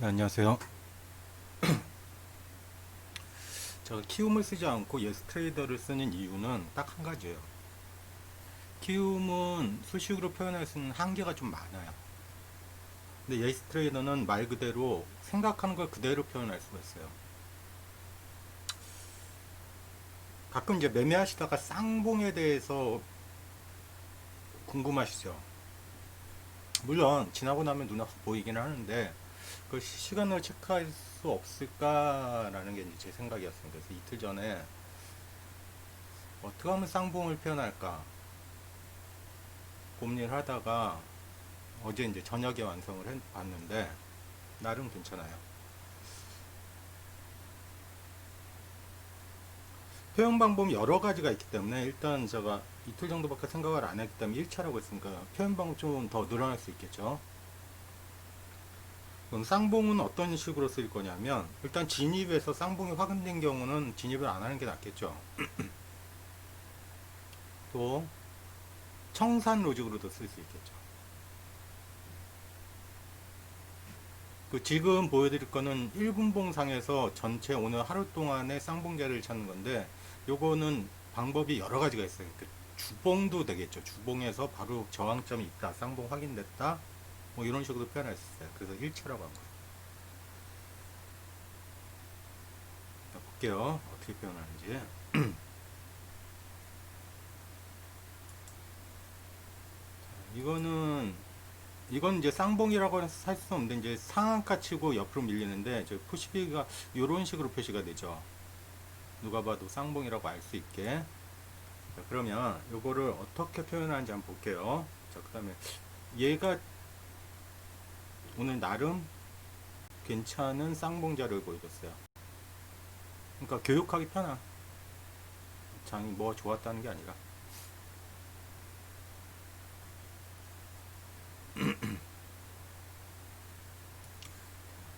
네, 안녕하세요. 제가 키움을 쓰지 않고 예스트레이더를 쓰는 이유는 딱 한 가지예요. 키움은 수식으로 표현할 수 있는 한계가 좀 많아요. 근데 예스트레이더는 말 그대로 생각하는 걸 그대로 표현할 수가 있어요. 가끔 이제 매매하시다가 쌍봉에 대해서 궁금하시죠? 물론 지나고 나면 눈앞에 보이긴 하는데 그 시간을 체크할 수 없을까라는 게 이제 제 생각이었습니다. 그래서 이틀 전에 어떻게 하면 쌍봉을 표현할까 고민을 하다가 어제 이제 저녁에 완성을 해봤는데 나름 괜찮아요. 표현 방법이 여러 가지가 있기 때문에 일단 제가 이틀 정도밖에 생각을 안 했기 때문에 1차라고 했으니까 표현 방법 좀 더 늘어날 수 있겠죠. 그럼 쌍봉은 어떤 식으로 쓸 거냐면 일단 진입에서 쌍봉이 확인된 경우는 진입을 안 하는 게 낫겠죠. 또 청산 로직으로도 쓸 수 있겠죠. 그 지금 보여드릴 거는 1분봉상에서 전체 오늘 하루 동안의 쌍봉자를 찾는 건데 요거는 방법이 여러 가지가 있어요. 그 주봉도 되겠죠. 주봉에서 바로 저항점이 있다, 쌍봉 확인됐다, 뭐 이런 식으로 표현할 수 있어요. 그래서 1차라고 합니다. 자, 볼게요. 어떻게 표현하는지. 이거는 이건 이제 쌍봉이라고 해서 할 수 없는데 이제 상한가 치고 옆으로 밀리는데 저 푸시비가 이런 식으로 표시가 되죠. 누가 봐도 쌍봉이라고 알 수 있게. 자, 그러면 요거를 어떻게 표현하는지 한번 볼게요. 자, 그 다음에 얘가 오늘 나름 괜찮은 쌍봉자를 보여줬어요. 그러니까 교육하기 편한 장이 뭐 좋았다는 게 아니라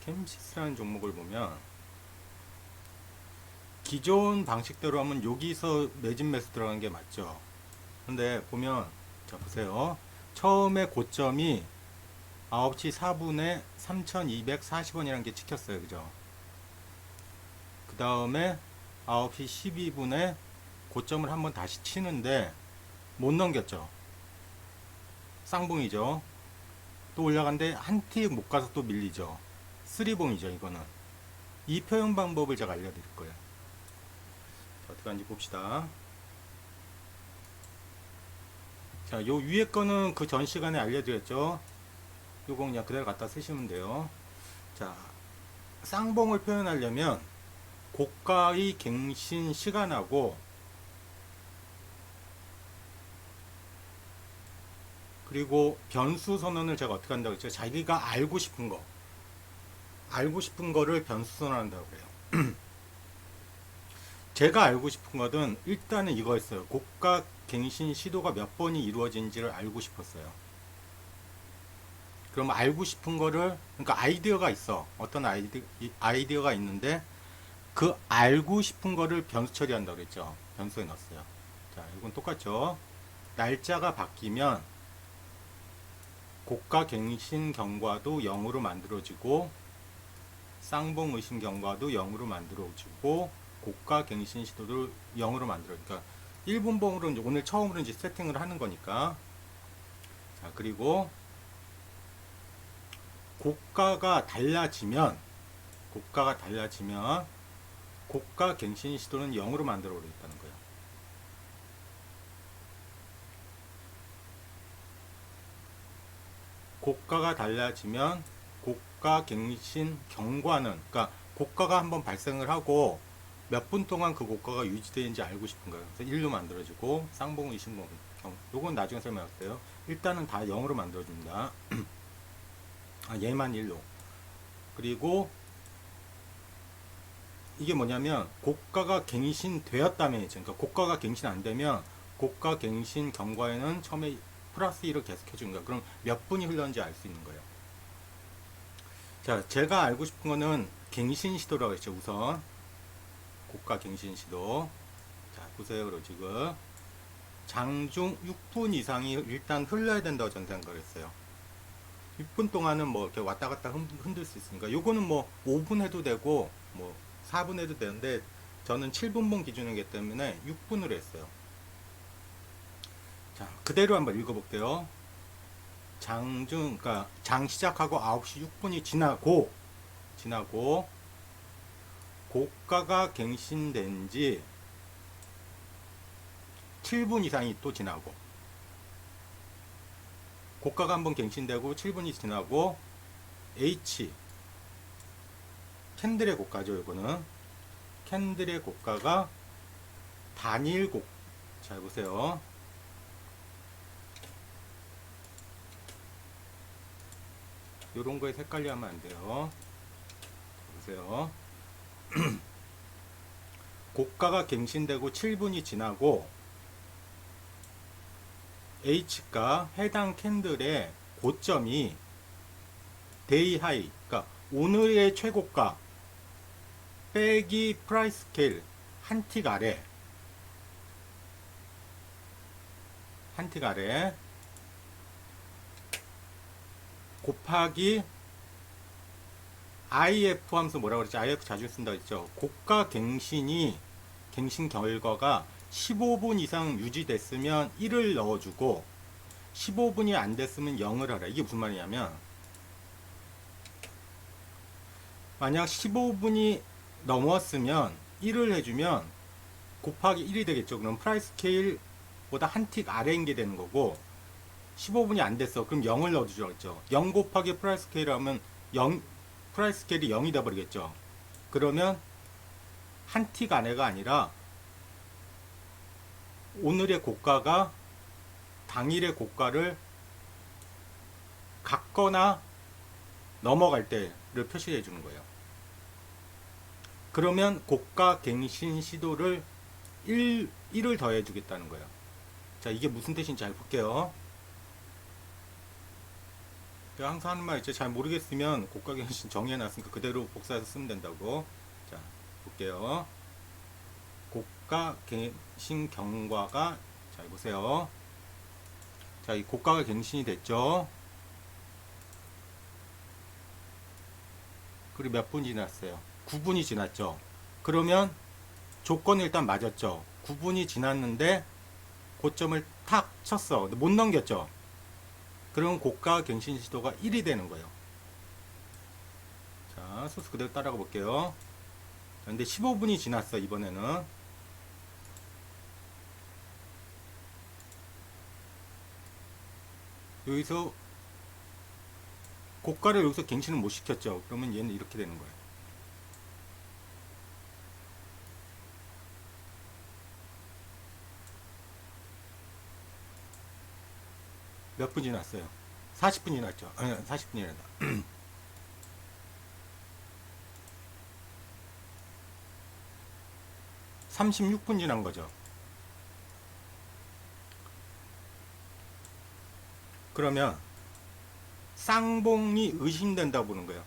캠시스라는 종목을 보면 기존 방식대로 하면 여기서 매진 매수 들어간 게 맞죠. 근데 보면 자 보세요. 처음에 고점이 9시 4분에 3240원이라는 게 찍혔어요. 그죠? 그 다음에 9시 12분에 고점을 한번 다시 치는데 못 넘겼죠. 쌍봉이죠. 또 올라간데 한 틱 못 가서 또 밀리죠. 쓰리봉이죠. 이거는 이 표현 방법을 제가 알려드릴 거예요. 자, 어떻게 하는지 봅시다. 자, 요 위에 거는 그 전 시간에 알려드렸죠. 요거 그냥 그대로 갖다 쓰시면 돼요. 자, 쌍봉을 표현하려면 고가의 갱신 시간하고 그리고 변수 선언을 제가 어떻게 한다고 했죠? 자기가 알고 싶은 거를 변수 선언한다고 그래요. 제가 알고 싶은 것은 일단은 이거였어요. 고가 갱신 시도가 몇 번이 이루어진지를 알고 싶었어요. 그럼 알고 싶은 거를, 그러니까 아이디어가 있어. 어떤 아이디어가 있는데 그 알고 싶은 거를 변수 처리한다고 그랬죠. 변수에 넣었어요. 자, 이건 똑같죠. 날짜가 바뀌면 고가 갱신 경과도 0으로 만들어지고 쌍봉 의심 경과도 0으로 만들어지고 고가 갱신 시도도 0으로 만들어. 그러니까 1분봉으로 이제 오늘 처음으로 이제 세팅을 하는 거니까. 자, 그리고 고가가 달라지면 고가 갱신 시도는 0으로 만들어 버리겠다는 거예요. 고가가 달라지면 고가 갱신 경과는, 그러니까 고가가 한번 발생을 하고 몇 분 동안 그 고가가 유지되는지 알고 싶은 거예요. 그래서 1로 만들어지고 쌍봉, 이신봉 요건 나중에 설명할게요. 일단은 다 0으로 만들어줍니다. 아, 얘만 1로. 그리고 이게 뭐냐면 고가가 갱신되었다면, 그러니까 고가가 갱신 안 되면 고가 갱신 경과에는 처음에 플러스 1을 계속 해주는 거예요. 그럼 몇 분이 흘렀는지 알 수 있는 거예요. 자, 제가 알고 싶은 거는 갱신 시도라고 했죠. 우선 고가 갱신 시도. 자, 보세요. 그리고 지금 장중 6분 이상이 일단 흘러야 된다고 저는 생각을 했어요. 6분 동안은 뭐 이렇게 왔다 갔다 흔들 수 있으니까 요거는 뭐 5분 해도 되고 뭐 4분 해도 되는데 저는 7분봉 기준이기 때문에 6분으로 했어요. 자, 그대로 한번 읽어볼게요. 그러니까 장 시작하고 9시 6분이 지나고 고가가 갱신된 지 7분 이상이 또 지나고, 고가가 한번 갱신되고 7분이 지나고, H 캔들의 고가죠. 이거는 캔들의 고가가 단일 잘 보세요. 요런 거에 헷갈려 하면 안 돼요. 보세요. 고가가 갱신되고 7분이 지나고 H가 해당 캔들의 고점이 데이 하이, 그러니까 오늘의 최고가 빼기 프라이스 스케일 한 틱 아래 곱하기 IF 하면서 뭐라고 그랬지? IF 자주 쓴다 했죠. 고가 갱신 결과가 15분 이상 유지됐으면 1을 넣어주고 15분이 안 됐으면 0을 하라. 이게 무슨 말이냐면 만약 15분이 넘었으면 1을 해주면 곱하기 1이 되겠죠. 그럼 프라이스 스케일보다 한 틱 아래인 게 되는 거고 15분이 안 됐어. 그럼 0을 넣어주죠. 그랬죠. 0 곱하기 프라이스 스케일 하면 0, 프라이스 스케일이 0이 돼버리겠죠. 그러면 한 틱 안에가 아니라 오늘의 고가가 당일의 고가를 갖거나 넘어갈 때를 표시해 주는 거예요. 그러면 고가 갱신 시도를 1을 더해 주겠다는 거예요. 자, 이게 무슨 뜻인지 잘 볼게요. 항상 하는 말 있죠. 잘 모르겠으면 고가 갱신 정의해 놨으니까 그대로 복사해서 쓰면 된다고. 자, 볼게요. 고가 갱신 경과가, 잘 보세요. 자, 이 고가가 갱신이 됐죠. 그리고 몇 분이 지났어요? 9분이 지났죠. 그러면 조건이 일단 맞았죠. 9분이 지났는데 고점을 탁 쳤어. 근데 못 넘겼죠. 그럼 고가 갱신 시도가 1이 되는 거예요. 자, 소스 그대로 따라가 볼게요. 근데 15분이 지났어. 이번에는 여기서 고가를 여기서 갱신을 못 시켰죠. 그러면 얘는 이렇게 되는 거예요. 몇 분 지났어요? 40분 지났죠. 아니, 40분이란다. 36분 지난 거죠. 그러면 쌍봉이 의심된다 보는 거예요.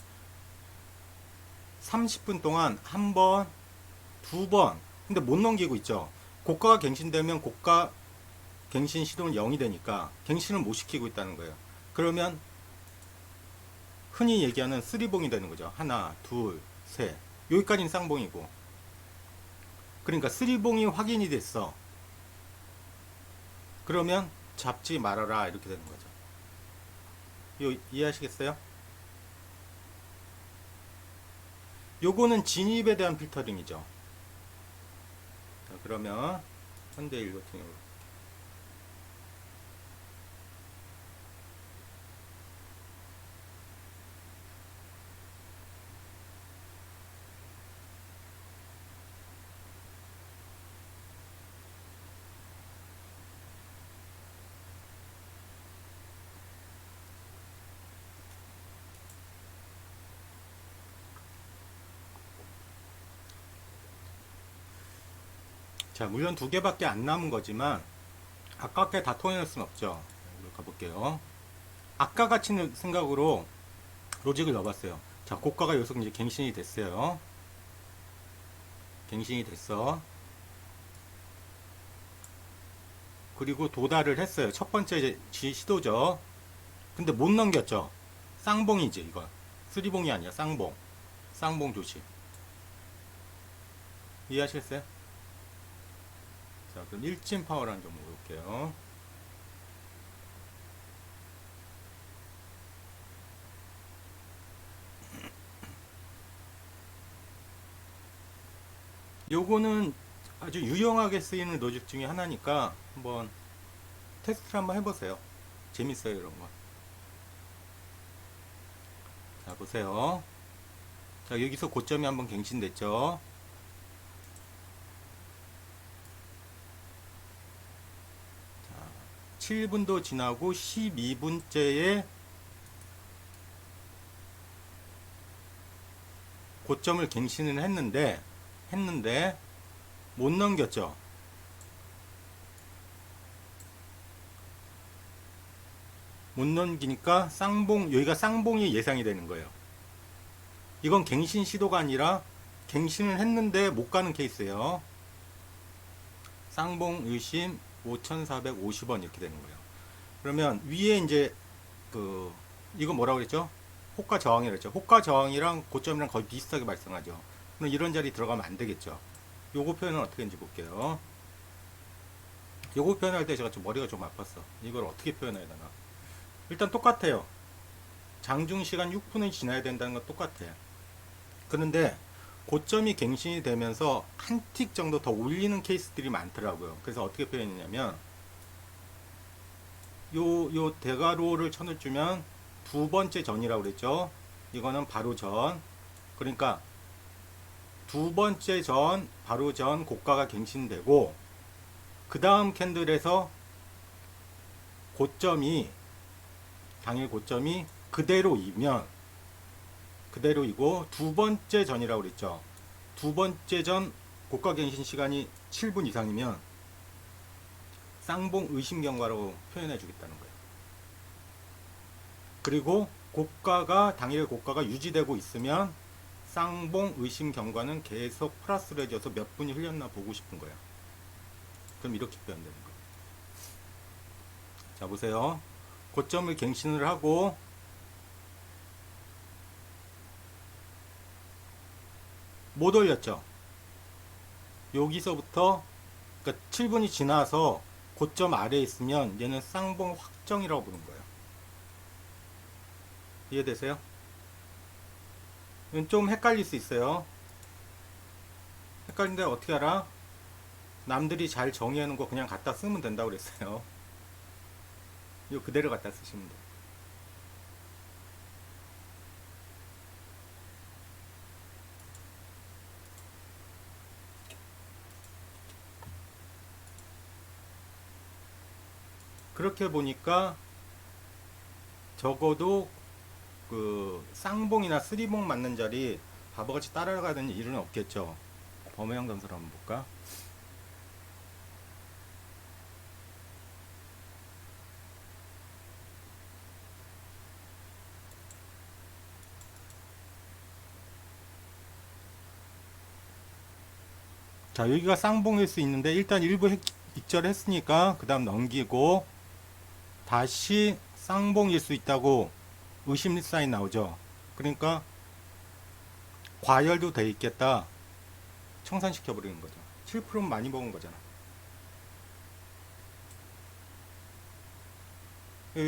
30분 동안 한 번, 두 번, 근데 못 넘기고 있죠. 고가가 갱신되면 고가 갱신 시도는 0이 되니까 갱신을 못 시키고 있다는 거예요. 그러면 흔히 얘기하는 쓰리봉이 되는 거죠. 하나, 둘, 셋. 여기까지는 쌍봉이고. 그러니까 쓰리봉이 확인이 됐어. 그러면 잡지 말아라 이렇게 되는 거죠. 이거 이해하시겠어요? 요거는 진입에 대한 필터링이죠. 자, 그러면 현대일 같은 경우 자, 물론 두 개밖에 안 남은 거지만 아깝게 다 통일할 수는 없죠. 우리 가볼게요. 아까 같이 생각으로 로직을 넣어봤어요. 자, 고가가 여기서 이제 갱신이 됐어요. 갱신이 됐어. 그리고 도달을 했어요. 첫 번째 시도죠. 근데 못 넘겼죠. 쌍봉이지 이거. 쓰리봉이 아니야. 쌍봉. 쌍봉 조심. 이해하시겠어요? 자, 그럼 일진 파워라는 종목 볼게요. 요거는 아주 유용하게 쓰이는 로직 중에 하나니까 한번 테스트를 한번 해보세요. 재밌어요, 이런 거. 자, 보세요. 자, 여기서 고점이 한번 갱신됐죠. 자, 7분도 지나고 12분째에 고점을 갱신을 했는데 못 넘겼죠. 못 넘기니까 쌍봉, 여기가 쌍봉이 예상이 되는 거예요. 이건 갱신 시도가 아니라 갱신을 했는데 못 가는 케이스예요. 쌍봉 의심 5,450원 이렇게 되는 거예요. 그러면 위에 이제 이거 뭐라고 그랬죠? 호가 저항이라고 했죠. 호가 저항이랑 고점이랑 거의 비슷하게 발생하죠. 그럼 이런 자리 들어가면 안 되겠죠. 요거 표현은 어떻게 했는지 볼게요. 요거 표현할 때 제가 좀 머리가 좀 아팠어. 이걸 어떻게 표현해야 되나. 일단 똑같아요. 장중 시간 6분이 지나야 된다는 건 똑같아요. 그런데 고점이 갱신이 되면서 한 틱 정도 더 올리는 케이스들이 많더라고요. 그래서 어떻게 표현했냐면 요 대가로를 쳐주면 두 번째 전이라고 그랬죠. 이거는 바로 전. 그러니까 두 번째 전, 바로 전 고가가 갱신되고 그 다음 캔들에서 고점이 당일 고점이 그대로이고 두 번째 전이라고 그랬죠. 두 번째 전 고가 갱신 시간이 7분 이상이면 쌍봉 의심 경과라고 표현해 주겠다는 거예요. 그리고 당일의 고가가 유지되고 있으면 쌍봉 의심 경과는 계속 플러스로 해져서 몇 분이 흘렸나 보고 싶은 거예요. 그럼 이렇게 표현되는 거예요. 자, 보세요. 고점을 갱신을 하고 못 올렸죠. 여기서부터 그러니까 7분이 지나서 고점 아래에 있으면 얘는 쌍봉 확정이라고 부르는 거예요. 이해되세요? 좀 헷갈릴 수 있어요. 헷갈린데 어떻게 알아? 남들이 잘 정의해 놓은 거 그냥 갖다 쓰면 된다고 그랬어요. 이거 그대로 갖다 쓰시면 돼요. 그렇게 보니까 적어도 쌍봉이나 쓰리봉 맞는 자리 바보같이 따라가는 일은 없겠죠. 범해형 점수를 한번 볼까? 자, 여기가 쌍봉일 수 있는데 일단 일부 익절했으니까 그 다음 넘기고 다시 쌍봉일 수 있다고 의심 사인 나오죠. 그러니까 과열도 돼 있겠다. 청산시켜 버리는 거죠. 7%는 많이 먹은 거잖아.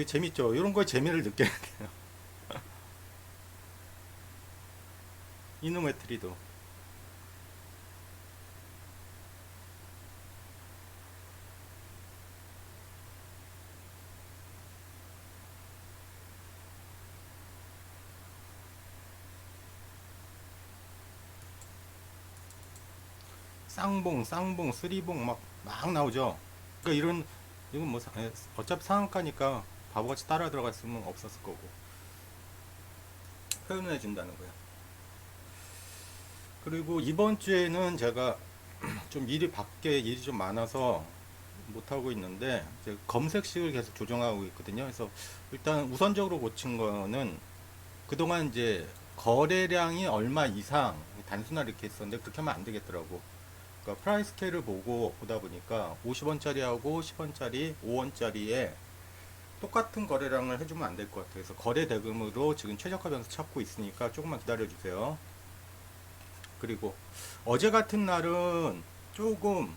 재밌죠. 이런 거에 재미를 느껴야 돼요. 이노메트리도 쌍봉, 쓰리봉 막 나오죠. 그러니까 이건 뭐 어차피 상한가니까 바보같이 따라 들어갔으면 없었을 거고 표현을 해준다는 거야. 그리고 이번 주에는 제가 좀 일이 밖에 일이 좀 많아서 못하고 있는데 이제 검색식을 계속 조정하고 있거든요. 그래서 일단 우선적으로 고친 거는 그동안 이제 거래량이 얼마 이상 단순하게 이렇게 했었는데 그렇게 하면 안 되겠더라고. 그러니까 프라이스 스케일을 보고 보다 보니까 50원짜리하고 10원짜리, 5원짜리에 똑같은 거래량을 해주면 안 될 것 같아요. 그래서 거래 대금으로 지금 최저가 변수 찾고 있으니까 조금만 기다려 주세요. 그리고 어제 같은 날은 조금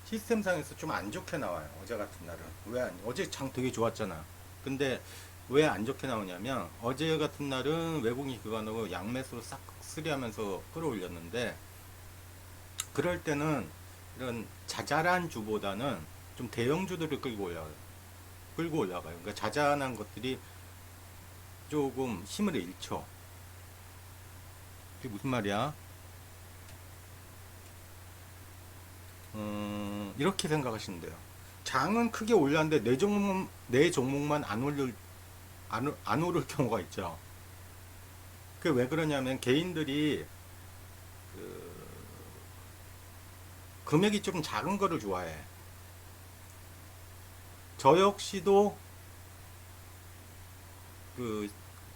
시스템상에서 좀 안 좋게 나와요. 어제 같은 날은 어제 장 되게 좋았잖아. 근데 왜 안 좋게 나오냐면 어제 같은 날은 외국인 기관으로 양매수로 싹 쓰리하면서 끌어올렸는데, 그럴 때는 이런 자잘한 주보다는 좀 대형주들을 끌고 올라가요. 그러니까 자잘한 것들이 조금 힘을 잃죠. 그게 무슨 말이야? 이렇게 생각하시면 돼요. 장은 크게 올랐는데 내 종목만 안 오를 경우가 있죠. 그게 왜 그러냐면 개인들이 그 금액이 좀 작은 거를 좋아해. 저 역시도 그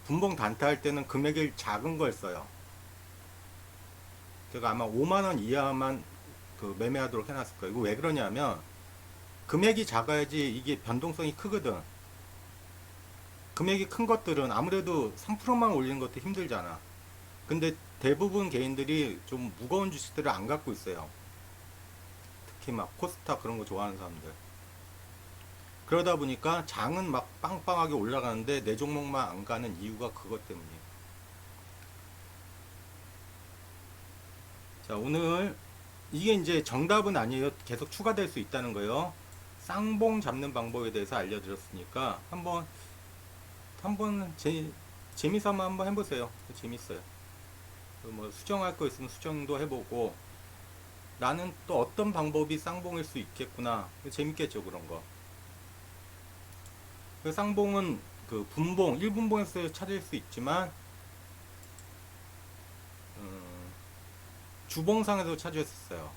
분봉 단타 할 때는 금액이 작은 걸 써요. 제가 아마 5만원 이하만 그 매매하도록 해놨을 거예요. 이거 왜 그러냐면 금액이 작아야지 이게 변동성이 크거든. 금액이 큰 것들은 아무래도 3%만 올리는 것도 힘들잖아. 근데 대부분 개인들이 좀 무거운 주식들을 안 갖고 있어요. 특히 막 코스타 그런 거 좋아하는 사람들. 그러다 보니까 장은 막 빵빵하게 올라가는데 내 종목만 안 가는 이유가 그것 때문이에요. 자, 오늘 이게 이제 정답은 아니에요. 계속 추가될 수 있다는 거예요. 쌍봉 잡는 방법에 대해서 알려드렸으니까 한번 재미삼아 한번 해보세요. 재밌어요. 뭐 수정할 거 있으면 수정도 해보고, 나는 또 어떤 방법이 쌍봉일 수 있겠구나. 재밌겠죠, 그런 거. 그 쌍봉은 그 분봉, 1분봉에서 찾을 수 있지만 주봉상에서 찾을 수 있어요.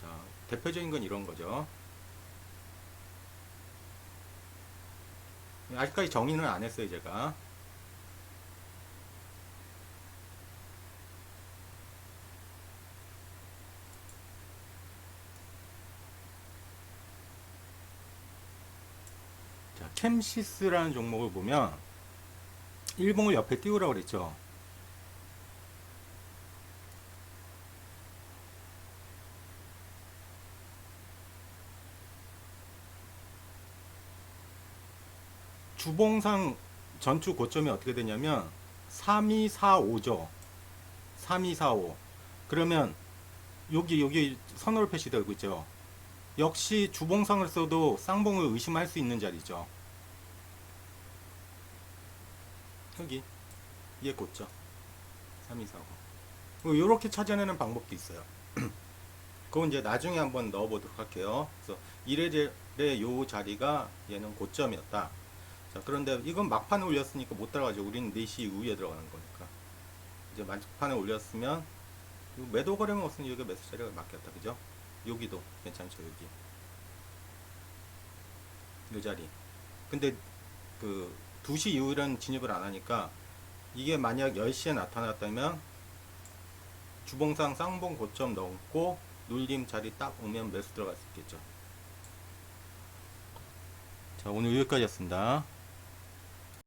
자, 대표적인 건 이런 거죠. 아직까지 정의는 안 했어요, 제가. 자, 캠시스라는 종목을 보면 1봉을 옆에 띄우라고 그랬죠. 주봉상 전주 고점이 어떻게 되냐면 3245죠. 3245. 그러면 여기 선호를 표시되고 있죠. 역시 주봉상을 써도 쌍봉을 의심할 수 있는 자리죠. 여기 이게 고점 3245. 이렇게 찾아내는 방법도 있어요. 그건 이제 나중에 한번 넣어보도록 할게요. 그래서 이래저래 요 자리가 얘는 고점이었다. 자, 그런데 이건 막판에 올렸으니까 못 들어가죠. 우리는 4시 이후에 들어가는 거니까. 이제 막판에 올렸으면 매도 거래만 없으면 여기가 매수 자리가 맞겠다. 그죠? 여기도 괜찮죠. 여기 이 자리. 근데 그 2시 이후에는 진입을 안 하니까, 이게 만약 10시에 나타났다면 주봉상 쌍봉 고점 넘고 눌림 자리 딱 오면 매수 들어갈 수 있겠죠. 자, 오늘 여기까지였습니다.